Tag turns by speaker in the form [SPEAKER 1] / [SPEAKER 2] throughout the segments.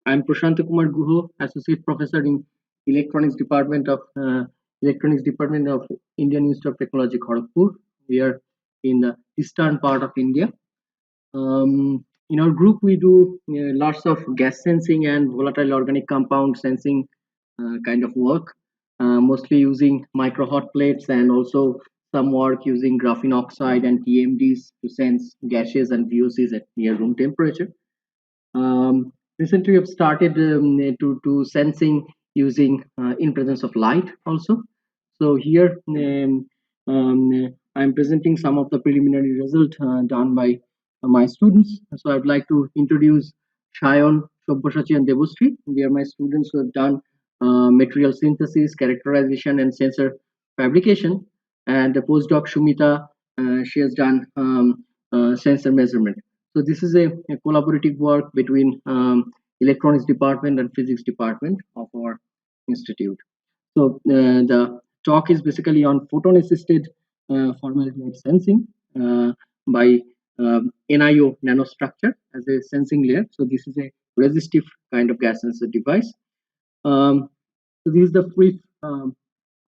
[SPEAKER 1] I'm Prasanta Kumar Guha, Associate Professor in Electronics Department of Indian Institute of Technology, Kharagpur. We are in the eastern part of India. In our group, we do lots of gas sensing and volatile organic compound sensing kind of work, mostly using micro hot plates and also some work using graphene oxide and TMDs to sense gases and VOCs at near room temperature. Recently, we have started to sensing using in presence of light also. So here I'm presenting some of the preliminary result done by my students. So I'd like to introduce Sayan, Sabyasachi, and Debasree. They are my students who have done material synthesis, characterization, and sensor fabrication. And the postdoc Sumita, she has done sensor measurement. So this is a collaborative work between electronics department and physics department of our institute. So the talk is basically on photon assisted formaldehyde sensing by NiO nanostructure as a sensing layer. So this is a resistive kind of gas sensor device. So this is the brief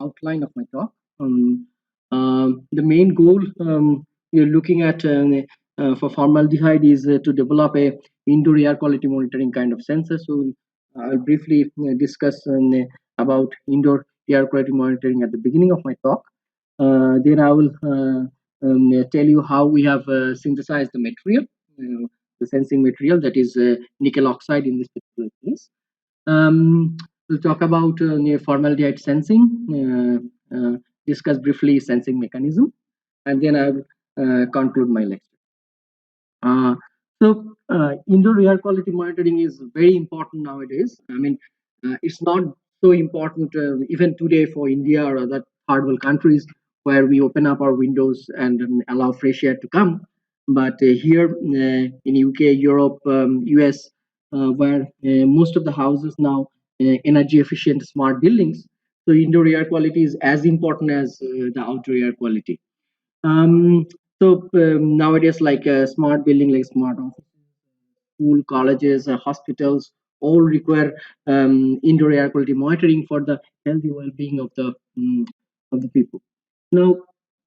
[SPEAKER 1] outline of my talk. The main goal we are looking at for formaldehyde is to develop a indoor air quality monitoring kind of sensor. So I'll briefly discuss about indoor air quality monitoring at the beginning of my talk. Then I will tell you how we have synthesized the material, the sensing material, that is nickel oxide in this particular case. We'll talk about formaldehyde sensing, discuss briefly sensing mechanism, and then I will conclude my lecture. Indoor air quality monitoring is very important nowadays. I mean, it's not so important even today for India or other third world countries where we open up our windows and allow fresh air to come. But here in UK, Europe, US, where most of the houses now energy efficient smart buildings, so indoor air quality is as important as the outdoor air quality. Um, Nowadays, like smart building, like smart office, school, colleges, hospitals, all require indoor air quality monitoring for the healthy well-being of the people. Now,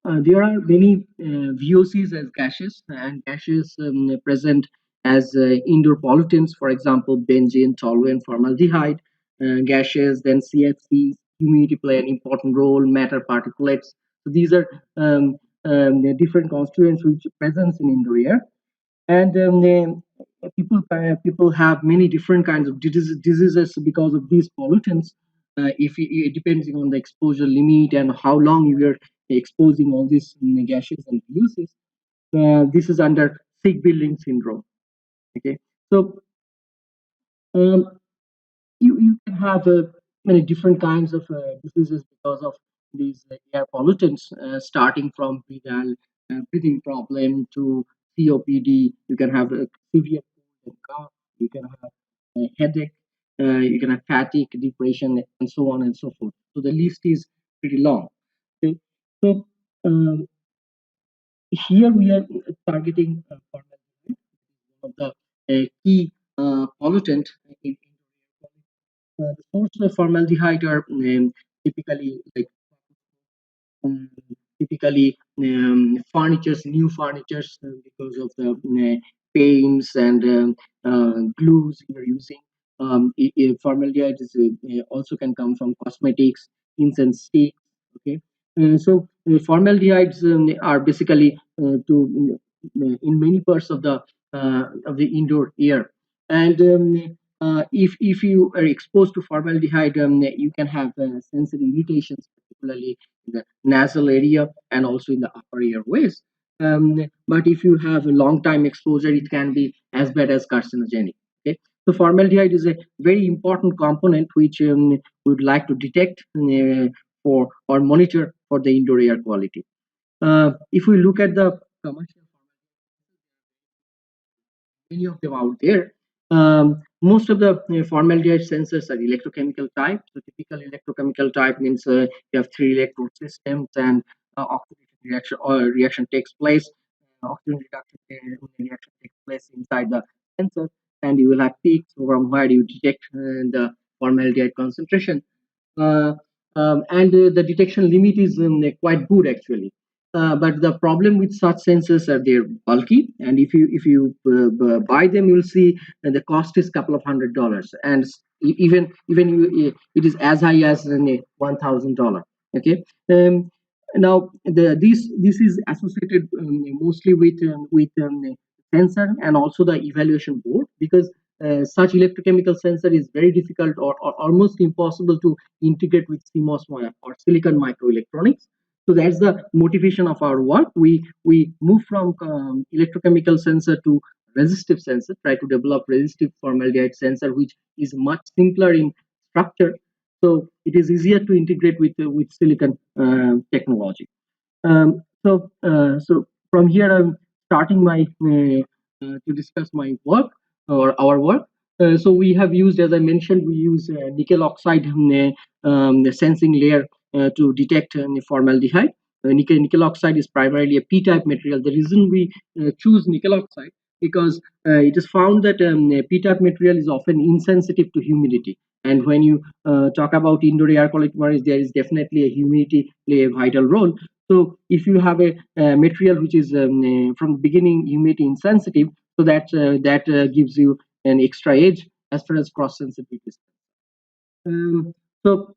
[SPEAKER 1] there are many VOCs as gases and gases present as indoor pollutants, for example, benzene, toluene, formaldehyde, gases, then CFCs, humidity play an important role, matter particulates. So these are the different constituents which presence in indoor air. And people have many different kinds of diseases because of these pollutants. If it depends on the exposure limit and how long you are exposing all these gases and uses, this is under sick building syndrome. Okay, so um, you can have many different kinds of diseases because of these air pollutants, starting from breathing problem to COPD. You can have a severe cold and cough. You can have a headache. You can have fatigue, depression, and so on and so forth. So the list is pretty long. Okay? So here we are targeting formaldehyde, one of the key pollutant in the source of formaldehyde are typically like um, furnitures, new furnitures, because of the paints and glues you're using. Formaldehyde is, also can come from cosmetics, incense sticks. Okay, formaldehydes are basically in many parts of the indoor air, and if you are exposed to formaldehyde, you can have sensory irritations, particularly in the nasal area and also in the upper airways. But if you have a long time exposure, it can be as bad as carcinogenic. Okay, so formaldehyde is a very important component which we would like to detect for or monitor for the indoor air quality. If we look at the commercial, many of them out there. Most of the formaldehyde sensors are electrochemical type. So typical electrochemical type means you have three electrode systems and oxidation reaction takes place. Oxygen reduction reaction takes place inside the sensor, and you will have peaks from where you detect the formaldehyde concentration. uh, and the detection limit is quite good actually. But the problem with such sensors are they're bulky, and if you buy them, you'll see the cost is couple of $100, and even it is as high as $1,000. Okay. Now this is associated mostly with sensor and also the evaluation board, because such electrochemical sensor is very difficult or almost impossible to integrate with CMOS or silicon microelectronics. So that's the motivation of our work. We move from electrochemical sensor to resistive sensor, try to develop resistive formaldehyde sensor, which is much simpler in structure. So it is easier to integrate with silicon technology. So from here, I'm starting my to discuss my work or our work. So we have used, as I mentioned, we use nickel oxide the sensing layer to detect formaldehyde. Nickel oxide is primarily a P-type material. The reason we choose nickel oxide, because it is found that P-type material is often insensitive to humidity. And when you talk about indoor air quality monitors, there is definitely a humidity play a vital role. So if you have a material which is from the beginning humidity insensitive, so that gives you an extra edge as far as cross sensitivity is concerned. So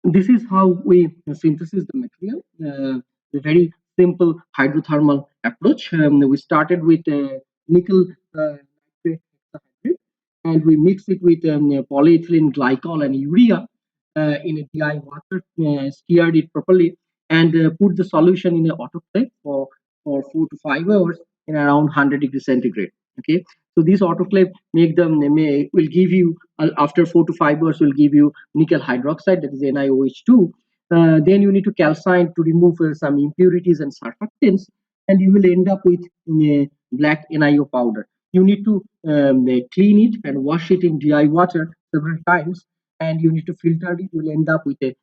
[SPEAKER 1] this is how we synthesis the material. A very simple hydrothermal approach. We started with nickel nitrate hexahydrate, and we mix it with polyethylene glycol and urea in a DI water, stirred it properly, and put the solution in an autoclave for 4 to 5 hours in around 100 degrees centigrade. Okay, so this autoclave will give you after 4 to 5 hours will give you nickel hydroxide, that is NiOH2. Then you need to calcine to remove some impurities and surfactants, and you will end up with black NiO powder. You need to clean it and wash it in DI water several times, and you need to filter it. You will end up with a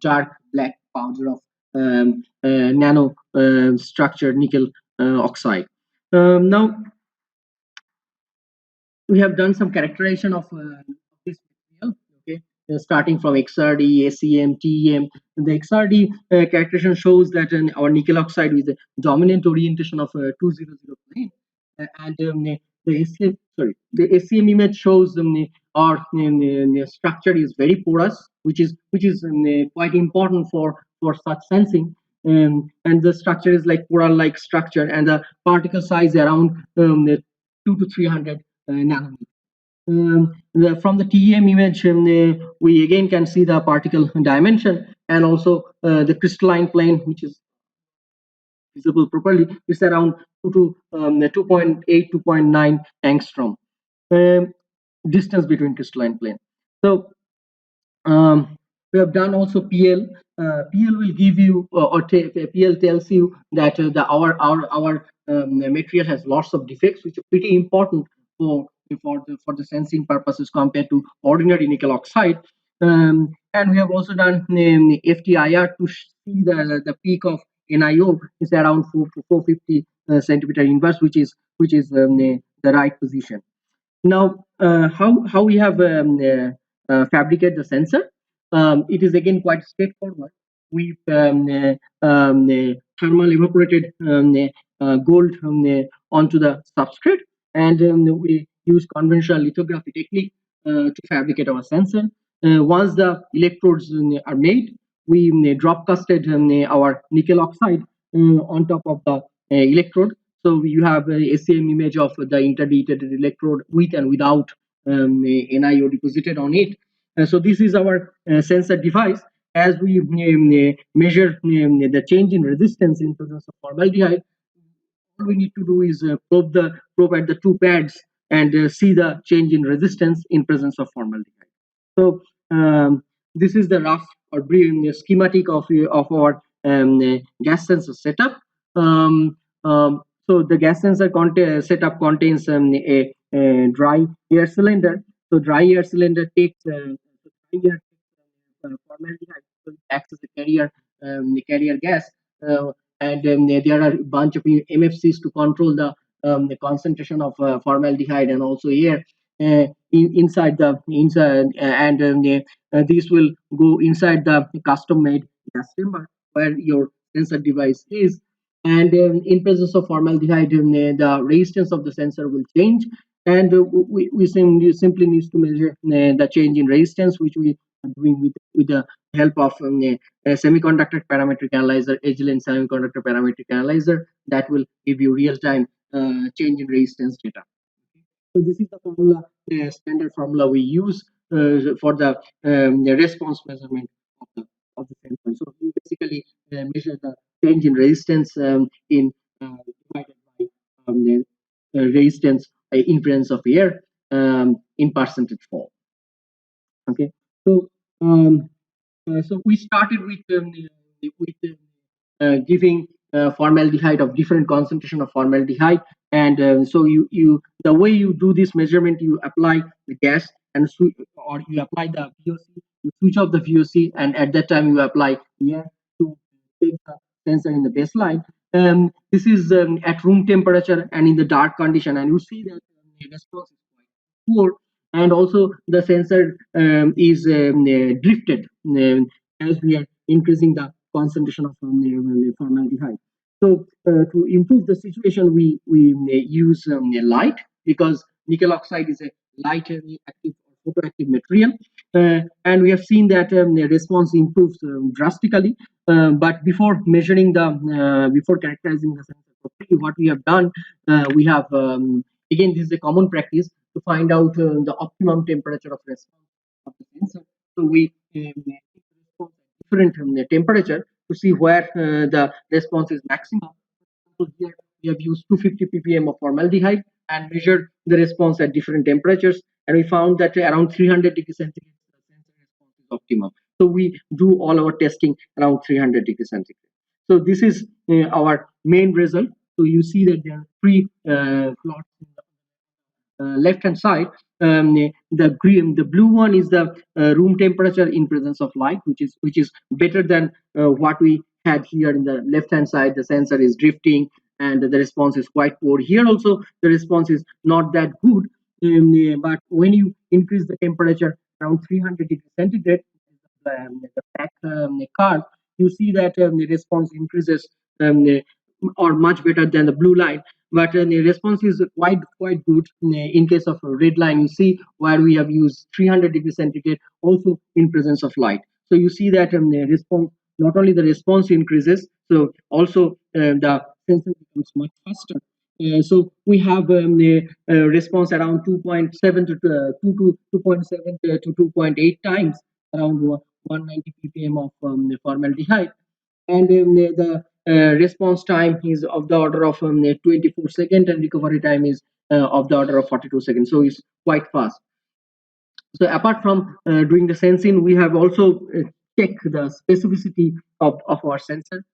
[SPEAKER 1] dark black powder of nano structured nickel oxide. Now we have done some characterization of this material. Okay, starting from XRD, SEM, TEM. The XRD characterization shows that our nickel oxide with the dominant orientation of 200 plane, and the SEM image shows our structure is very porous, which is quite important for such sensing. And the structure is like coral-like structure, and the particle size around 2 to 300 nanometers. From the TEM image, we again can see the particle dimension, and also the crystalline plane, which is visible properly, is around 2.8, 2.9 angstrom um, distance between crystalline plane. So we have done also PL. PL will give you, PL tells you that our material has lots of defects, which are pretty important for for the sensing purposes compared to ordinary nickel oxide. And we have also done FTIR to see the peak of NiO is around 450 centimeter inverse, which is the right position. Now, how we have fabricate the sensor? It is again quite straightforward. We thermal evaporated gold onto the substrate, and we use conventional lithography technique to fabricate our sensor. Once the electrodes are made, we drop casted our nickel oxide on top of the electrode. So you have a same image of the interdetated electrode with and without NiO deposited on it. So this is our sensor device. As we measure the change in resistance in presence of formaldehyde, all we need to do is probe at the two pads and see the change in resistance in presence of formaldehyde. So this is the rough or brief schematic of our gas sensor setup. Um, so the gas sensor setup contains a dry air cylinder. So dry air cylinder takes formaldehyde, so it acts as a carrier gas, and there are a bunch of MFCs to control the the concentration of formaldehyde and also air inside the inside, and these will go inside the custom made gas chamber where your sensor device is. And in presence of formaldehyde, the resistance of the sensor will change, and simply need to measure the change in resistance, which we are doing with the help of a semiconductor parametric analyzer, Agilent semiconductor parametric analyzer, that will give you real time change in resistance data. So this is the formula, standard formula we use for the response measurement of the sensor. So we basically measure the change in resistance in divided by the resistance in presence of air in percentage form. Okay, so so we started with giving formaldehyde of different concentration of formaldehyde, and so you the way you do this measurement, you apply the gas and or you apply the VOC, you switch off the VOC, and at that time you apply air to take the sensor in the baseline. This is at room temperature and in the dark condition, and you see that the response is quite poor, and also the sensor is drifted as we are increasing the concentration of formaldehyde. So to improve the situation, we use light, because nickel oxide is a light active photoactive material, and we have seen that the response improves drastically. But before measuring the before characterizing the sensor properly, what we have done, we have again, this is a common practice to find out the optimum temperature of response of the sensor. So we response at different temperature to see where the response is maximum. So here we have used 250 ppm of formaldehyde and measured the response at different temperatures, and we found that around 300 degrees centigrade the sensor response is optimum. So we do all our testing around 300 degrees centigrade. So this is our main result. So you see that there are three plots in the left hand side. The blue one is the room temperature in presence of light, which is better than what we had here in the left hand side. The sensor is drifting and the response is quite poor. Here also the response is not that good, but when you increase the temperature around 300 degrees centigrade, the back curve, you see that the response increases or much better than the blue line. But the response is quite good in case of a red line. You see where we have used 300 degrees centigrade also in presence of light. So you see that the response, not only the response increases, so also the sensor becomes much faster. So we have a response around 2.7 to 2.7 to 2.8 times, around 190 ppm of the formaldehyde, and the response time is of the order of 24 seconds, and recovery time is of the order of 42 seconds. So it's quite fast. So apart from doing the sensing, we have also checked the specificity of our sensor.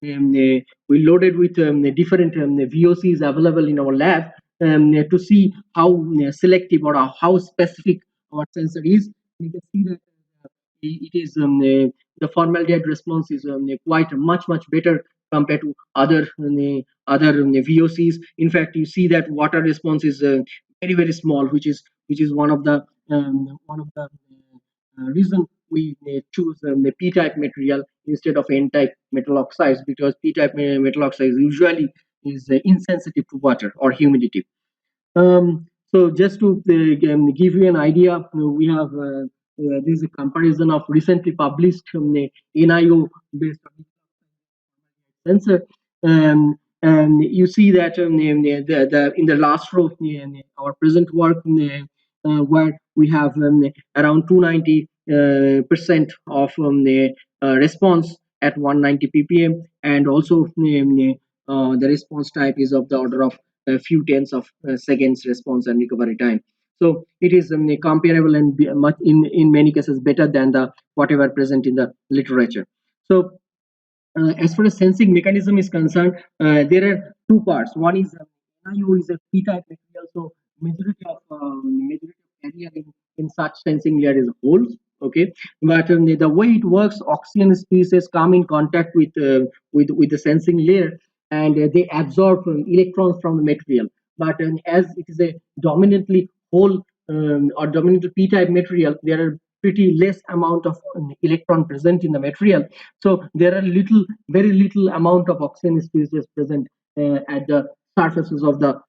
[SPEAKER 1] We loaded with the different VOCs available in our lab to see how selective or how specific our sensor is. You can see that it is the formaldehyde response is quite much better compared to other VOCs. In fact, you see that water response is very small, which is one of the reason we choose the p-type material instead of n-type metal oxides, because p-type metal oxides usually is insensitive to water or humidity. So just to give you an idea, we have this is a comparison of recently published NiO based sensor. And you see that in the last row, our present work, where we have around 290 percent of the response at 190 ppm, and also the response type is of the order of a few tenths of seconds response and recovery time. So it is comparable and much in many cases better than the whatever present in the literature. So as far as sensing mechanism is concerned, there are two parts. One is NiO is a p-type material, so majority of area in such sensing layer is holes. Okay, but the way it works, oxygen species come in contact with the sensing layer, and they absorb electrons from the material. But as it is a dominantly whole or dominantly p-type material, there are pretty less amount of electron present in the material, so there are very little amount of oxygen species present at the surfaces of the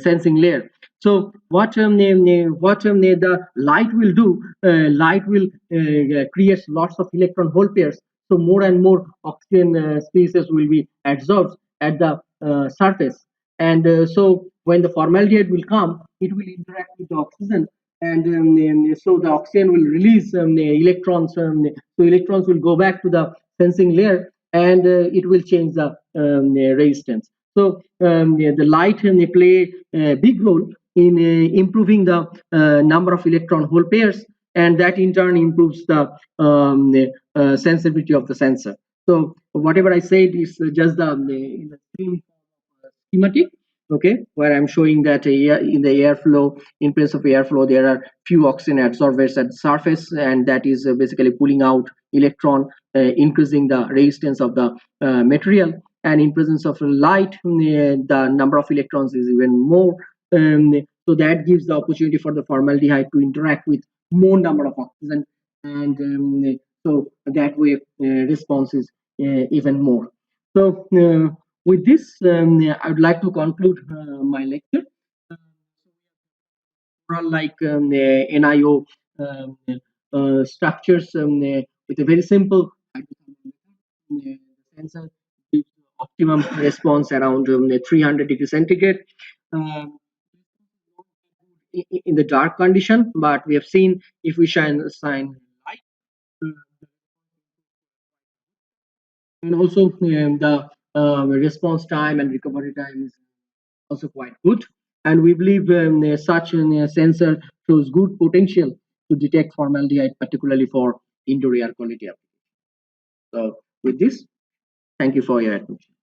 [SPEAKER 1] sensing layer. So what the light will do, light will create lots of electron hole pairs. So more and more oxygen species will be absorbed at the surface, and so when the formaldehyde will come, it will interact with the oxygen, and so the oxygen will release the electrons. So electrons will go back to the sensing layer, and it will change the resistance. So the light they play a big role in improving the number of electron hole pairs, and that in turn improves the sensitivity of the sensor. So whatever I said is just in the stream schematic, okay, where I'm showing that in the airflow, in place of airflow, there are few oxygen adsorbers at the surface, and that is basically pulling out electron, increasing the resistance of the material. And in presence of light, the number of electrons is even more. So that gives the opportunity for the formaldehyde to interact with more number of oxygen, and so that way response is even more. So with this, I would like to conclude my lecture. Like NiO structures with a very simple sensor gives optimum response around 300 degrees centigrade. Um, in the dark condition, but we have seen if we shine light, and also the response time and recovery time is also quite good. And we believe such a sensor shows good potential to detect formaldehyde, particularly for indoor air quality applications. So with this, thank you for your attention.